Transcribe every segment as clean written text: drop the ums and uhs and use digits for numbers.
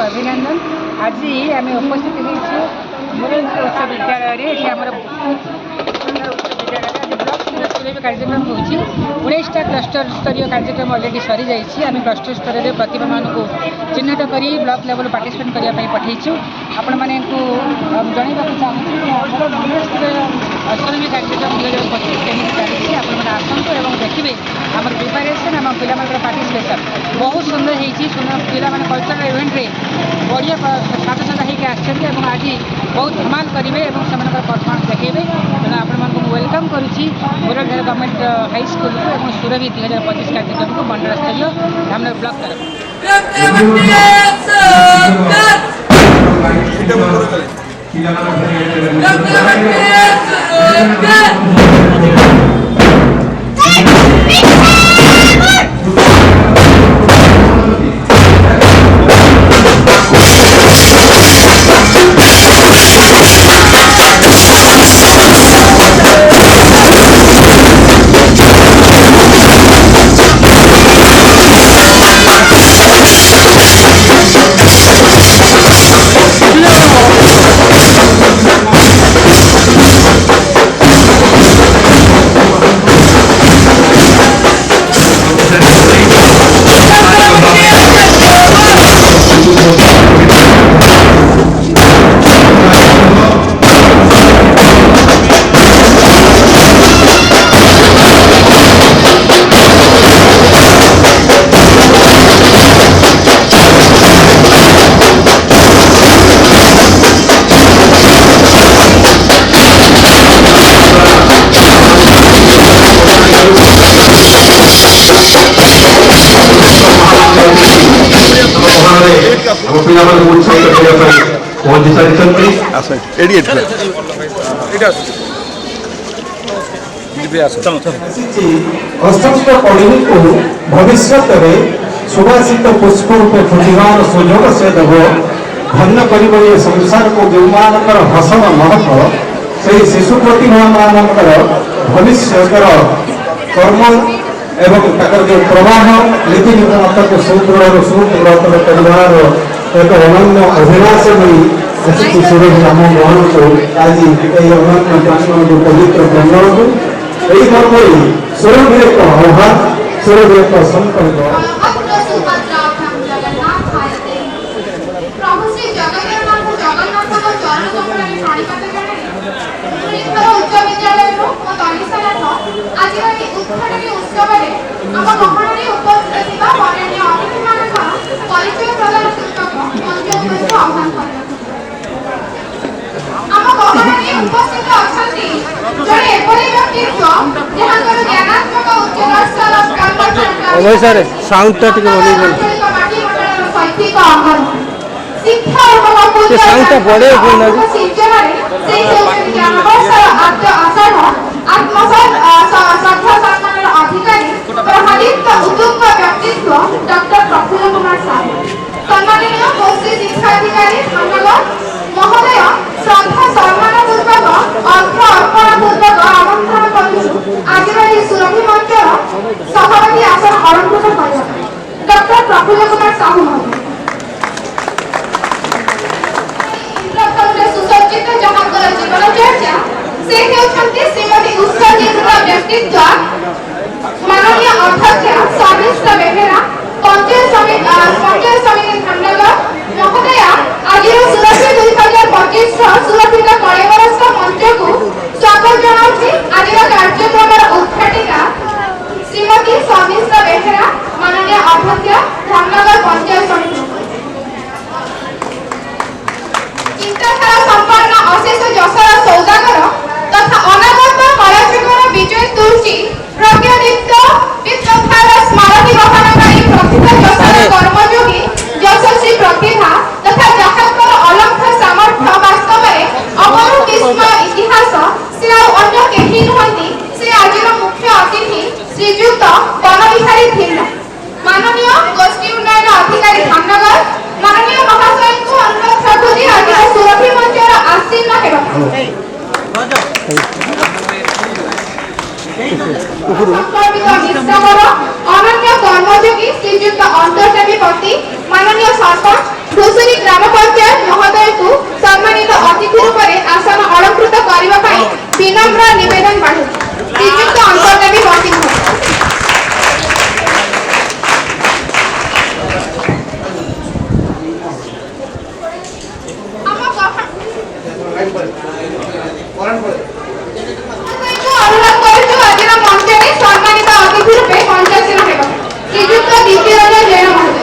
अभिनंदन। आज आम उपस्थित हो मुरलीधर उच्च विद्यालय कार्यक्रम होची 19टा क्लस्टर स्तरीय कार्यक्रम अलरेडी सरी जाइए। आम क्लस्टर स्तर में प्रतिभा मानक चिन्हित कर ब्लॉक लेवल पार्टिसिपेट करने पठेचु। आपण मैंने जनवाक चाहूँगी अष्टमी कार्यक्रम 2025 कमी चली आपने आसतु और देखिए आम प्रिपेरेसन आम पिला पार्टिसिपेसन बहुत सुंदर होती। पिला कल्चरल इवेंट में बढ़िया छात्र छात्रा होकर आज बहुत धमाल करेंगे और से परफॉर्मेंस देखेबे। तेना आपण वेलकम करुच्ची मुरलीधर गवर्नमेंट हाई स्कूल को और सुरभि 2025 कार्यक्रम को मंडल स्तरीय धामनगर ब्लॉक तरफ भविष्य सुभाषित पुष्प रूपे खोजार सुजोग से देव धन्य कर संसार को जो मानकर हसन महक से शिशु प्रतिभा मानकर भविष्य कर्म एवं जो प्रवाह नीति नियमता को सुदृढ़ सुदृढ़तर कर एक अनन्य अभिलाष नहीं सुरभि राम मोहन को आज अनन्य जो पवित्र प्रणव को यही धर्म सुरभि एक आह्वान सुरभि एक संकल्प साउंड बड़े डॉक्टर प्रफुल्ल कुमार साहू सम्माननीय गोष्ठी शिक्षाधिकारी महोदय श्रद्धा सम्मान पूर्वक अर्थ अर्पण पूर्वक आमंत्रण करुछु आज सुरभि मंचर सहभागी आसन अलंकृत करने डॉक्टर प्रफुल्ल कुमार साहू महोदय सुसज्जित जहांकर जीवन चर्चा से हेउछंती श्रीमती उत्सर्जित व्यक्तित्व माननीय अध्यक्ष स्वामिष्ठ बेहेरा पंचायत समिति धामनगर महोदया आज सुरभि 2025 सुरक्षित कलेवर मंच को स्वागत जनाऊँगी। आज कार्यक्रम उद्घाटिका श्रीमती स्वामिष्ठ बेहेरा माननीय अध्यक्ष धामनगर पंचायत समिति चिंताधारा संपन्न अशेष जसर सौदागर तथा अनागत कलाजुगर विजय तुलसी प्रज्ञादीप्त विप्लवधार स्मारकी बहनकारी प्रसिद्ध जसर कर्मयोगी यशस्वी प्रतिभा तथा जहांकर अलंघ सामर्थ्य वास्तव में अमर विस्मय इतिहास से अन्य कहीं नुहति से आज मुख्य अतिथि श्रीजुक्त बनबिहारी धिल्ला माननीय गोष्ठी उन्नयन अधिकारी धामनगर माननीय महाशय को अनुरोध रखुची आज सुरभि मंचर आसीन हेबा अनन्य कर्मयोगी श्रीजुक्त अंतर्देवी पति माननीय सरपंच घुसुरी ग्राम पंचायत महोदय को सम्मानित अतिथि रूप में आसन अलंकृत करने विनम्र निवेदन बढ़े श्रीजुक्त अंतर्देवी बंटी अनुरोध करुचु आज मंच में सम्मानित अतिथि रूपे पंचायत हेबा श्रीजुक्त दीप्ति रंजन जैन महोदय।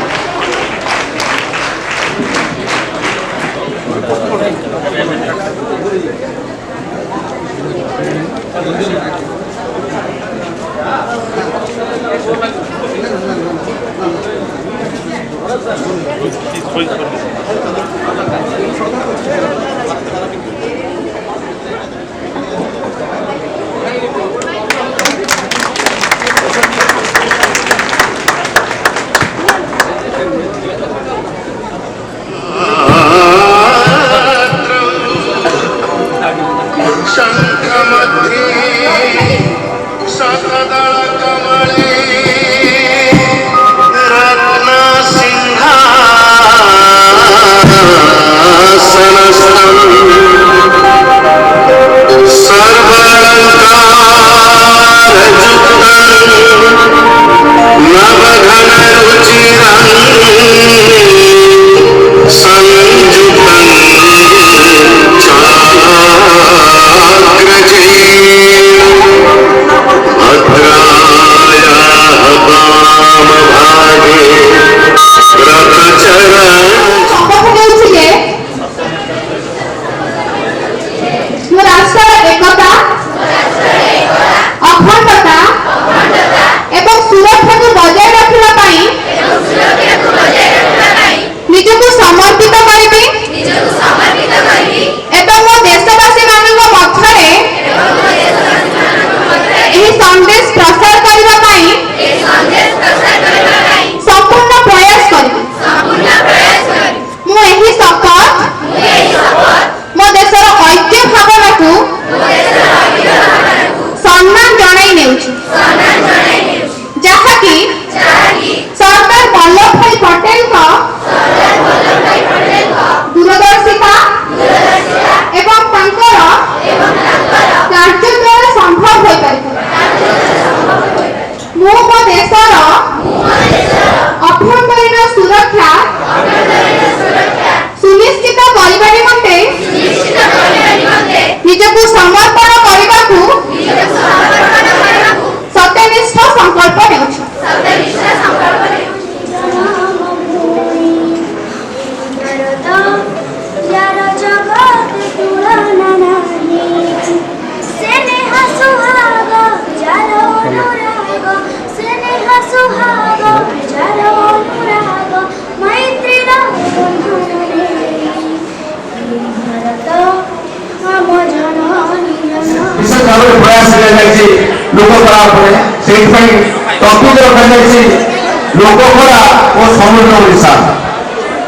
लोककला और समृद्ध ओडिशा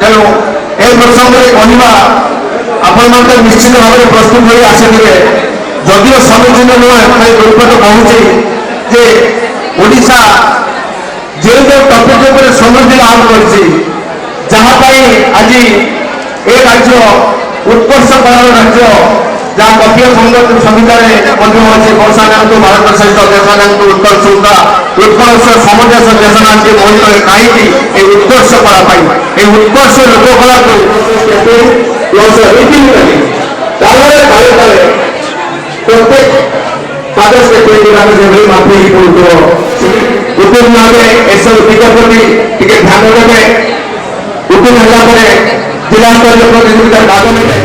तेणु ए प्रसंग में कहवा आपण निश्चित भाव में प्रस्तुत हो आसवे जदिव समीचीन नुहे खाली दुर्पट कहूँ जे ओडिशा जो जो टपिक पर समृद्धि लाभ कर आज ए राज्य उत्कर्ष कलार राज्य जहाँ कथीय संहिता वर्षा नाम भारत सहित देशानांग उत्कर्ष उत्कर्ष समंजस देशानांग मोहित कहीं उत्कर्ष कला उत्कर्ष लोककला प्रत्येक फादर्स डे माफी उत्तीर्ण एसब टीका प्रति ध्यान देवे उत्तीर्ण जिला स्तर प्रतियोगिता भाग नेबे।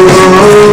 Oh